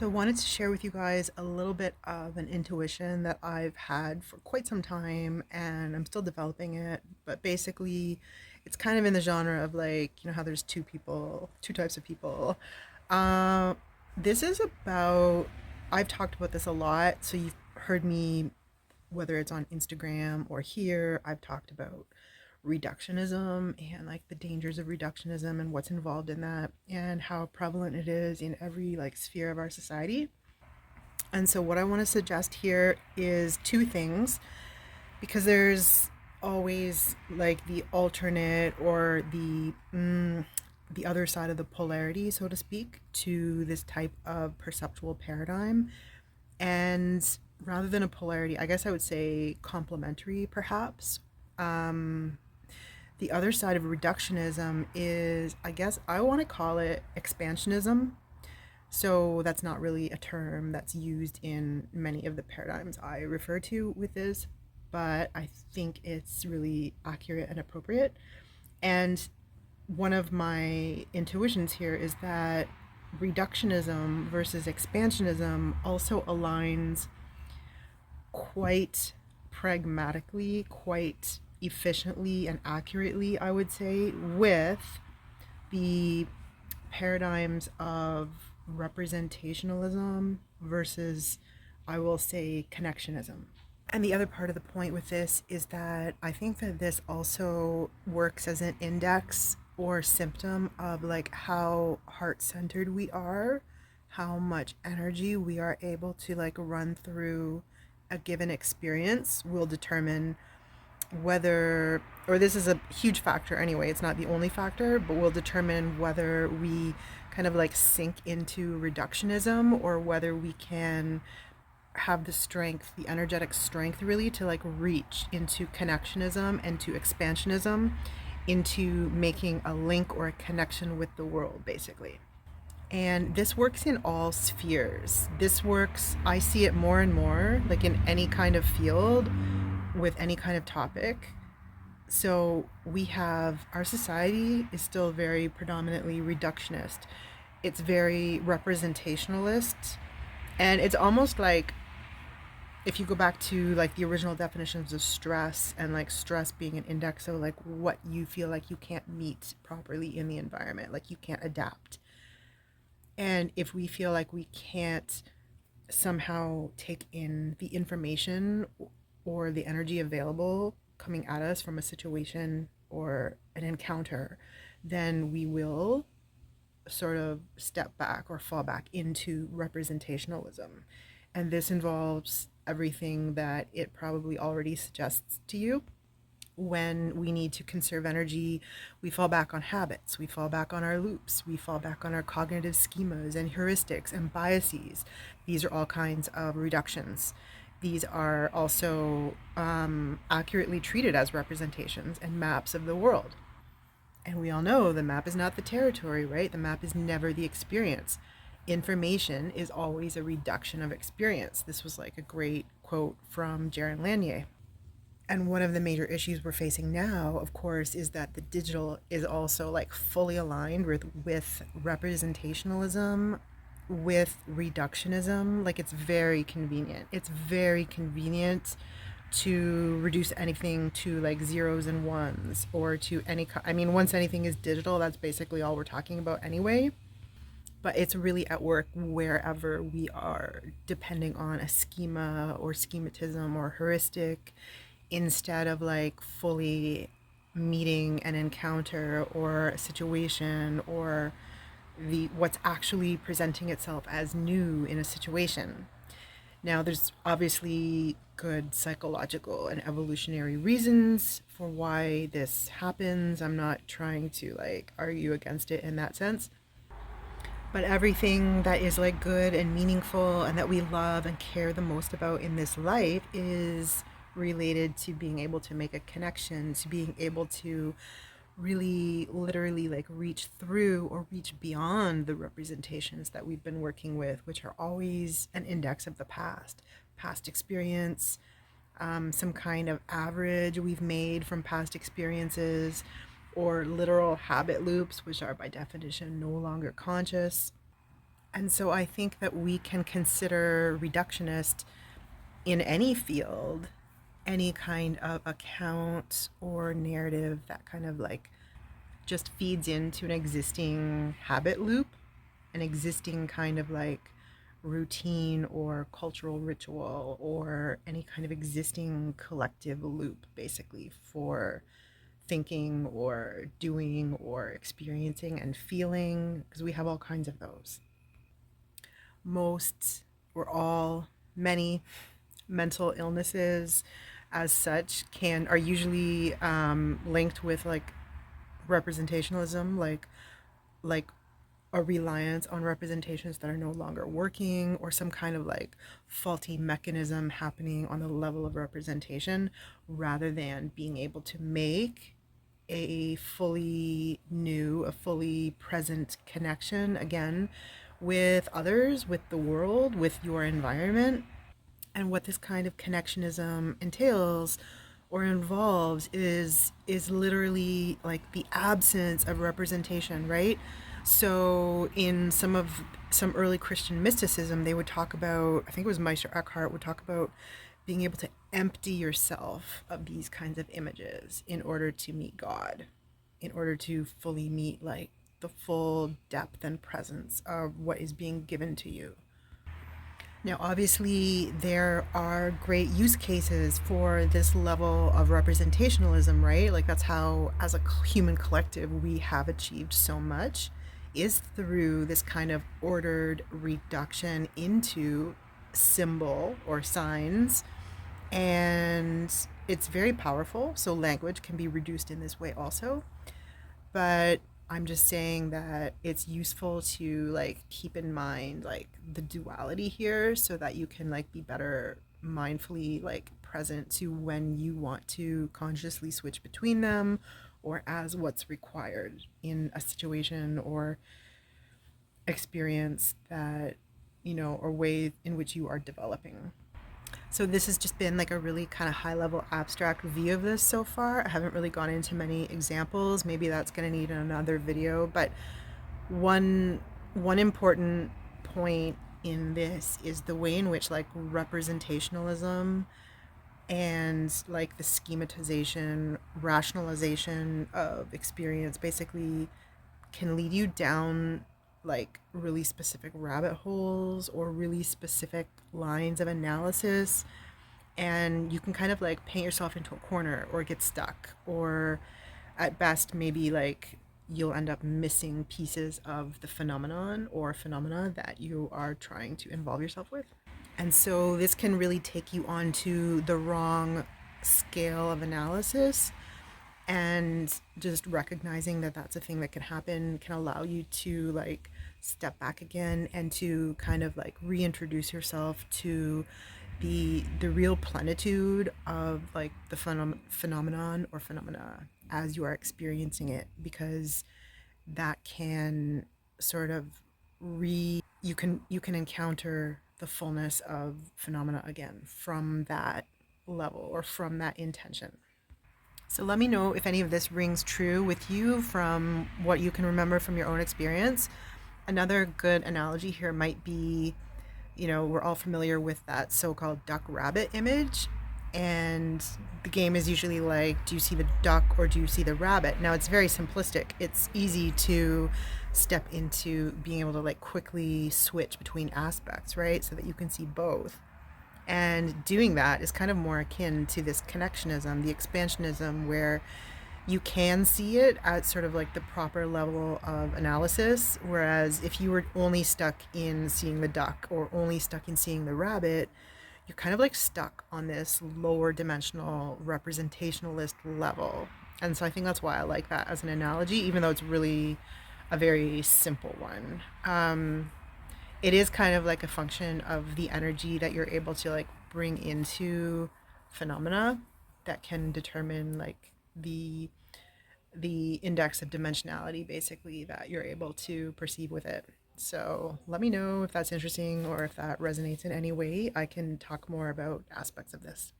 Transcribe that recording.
So, I wanted to share with you guys a little bit of an intuition that I've had for quite some time and I'm still developing it. But basically, it's kind of in the genre of like, how there's two types of people. Uh, this is about, I've talked about this a lot. So, you've heard me, whether it's on Instagram or here, I've talked about reductionism and like the dangers of reductionism and what's involved in that and how prevalent it is in every like sphere of our society. And so what I want to suggest here is two things, because there's always like the alternate or the other side of the polarity, so to speak, to this type of perceptual paradigm. And rather than a polarity, I guess I would say complementary, perhaps. Um, the other side of reductionism is, I guess I want to call it expansionism. So that's not really a term that's used in many of the paradigms I refer to with this, but I think it's really accurate and appropriate. And one of my intuitions here is that reductionism versus expansionism also aligns quite pragmatically, quite efficiently and accurately, I would say, with the paradigms of representationalism versus, I will say, connectionism. And the other part of the point with this is that I think that this also works as an index or symptom of like how heart centered we are, how much energy we are able to like run through a given experience will determine whether, or this is a huge factor anyway, it's not the only factor, but will determine whether we kind of like sink into reductionism or whether we can have the strength, the energetic strength really to like reach into connectionism and to expansionism, into making a link or a connection with the world, basically. And this works in all spheres. This works, I see it more and more, like in any kind of field with any kind of topic. So we have, our society is still very predominantly reductionist. It's very representationalist. And it's almost like, if you go back to like the original definitions of stress, and like stress being an index of like what you feel like you can't meet properly in the environment, like you can't adapt. And if we feel like we can't somehow take in the information or the energy available coming at us from a situation or an encounter, then we will sort of step back or fall back into representationalism. And this involves everything that it probably already suggests to you. When we need to conserve energy, we fall back on habits, we fall back on our loops, we fall back on our cognitive schemas and heuristics and biases. These are all kinds of reductions. These are also accurately treated as representations and maps of the world. And we all know the map is not the territory, right? The map is never the experience. Information is always a reduction of experience. This was like a great quote from Jaron Lanier. And one of the major issues we're facing now, of course, is that the digital is also like fully aligned with representationalism, with reductionism. Like it's very convenient. It's very convenient to reduce anything to like zeros and ones, or to any, I mean, once anything is digital, that's basically all we're talking about anyway. But it's really at work wherever we are, depending on a schema or schematism or heuristic, instead of like fully meeting an encounter or a situation or the what's actually presenting itself as new in a situation. Now, there's obviously good psychological and evolutionary reasons for why this happens. I'm not trying to like argue against it in that sense. But everything that is like good and meaningful and that we love and care the most about in this life is related to being able to make a connection, to being able to really literally like reach through or reach beyond the representations that we've been working with, which are always an index of the past experience, some kind of average we've made from past experiences, or literal habit loops, which are by definition no longer conscious. And so I think that we can consider reductionist in any field, any kind of account or narrative that kind of like just feeds into an existing habit loop, an existing kind of like routine or cultural ritual or any kind of existing collective loop, basically, for thinking or doing or experiencing and feeling, because we have all kinds of those. Most or all, many mental illnesses as such can are usually linked with like representationalism, like a reliance on representations that are no longer working, or some kind of like faulty mechanism happening on the level of representation, rather than being able to make a fully new, a fully present connection again with others, with the world, with your environment. And what this kind of connectionism entails or involves is literally like the absence of representation, right? So in some early Christian mysticism, they would talk about, I think it was Meister Eckhart would talk about being able to empty yourself of these kinds of images in order to meet God, in order to fully meet like the full depth and presence of what is being given to you. Now, obviously, there are great use cases for this level of representationalism, right? Like, that's how, as a human collective, we have achieved so much, is through this kind of ordered reduction into symbol or signs. And it's very powerful. So, language can be reduced in this way also. But I'm just saying that it's useful to like keep in mind like the duality here, so that you can like be better mindfully like present to when you want to consciously switch between them, or as what's required in a situation or experience that, or way in which you are developing. So this has just been like a really kind of high level abstract view of this so far. I haven't really gone into many examples. Maybe that's going to need another video, but one one important point in this is the way in which like representationalism and like the schematization, rationalization of experience basically can lead you down like really specific rabbit holes or really specific lines of analysis, and you can kind of like paint yourself into a corner or get stuck, or at best maybe like you'll end up missing pieces of the phenomenon or phenomena that you are trying to involve yourself with. And so this can really take you onto the wrong scale of analysis, and just recognizing that that's a thing that can happen can allow you to like step back again and to kind of like reintroduce yourself to the real plenitude of like the phenomenon or phenomena as you are experiencing it, because that can sort of you can encounter the fullness of phenomena again from that level or from that intention. So let me know if any of this rings true with you from what you can remember from your own experience. Another good analogy here might be, we're all familiar with that so-called duck rabbit image. And the game is usually like, do you see the duck or do you see the rabbit? Now it's very simplistic. It's easy to step into being able to like quickly switch between aspects, right? So that you can see both. And doing that is kind of more akin to this connectionism, the expansionism, where you can see it at sort of like the proper level of analysis. Whereas if you were only stuck in seeing the duck or only stuck in seeing the rabbit, you're kind of like stuck on this lower dimensional representationalist level. And so I think that's why I like that as an analogy, even though it's really a very simple one. It is kind of like a function of the energy that you're able to like bring into phenomena that can determine like the index of dimensionality basically that you're able to perceive with it. So let me know if that's interesting or if that resonates in any way. I can talk more about aspects of this.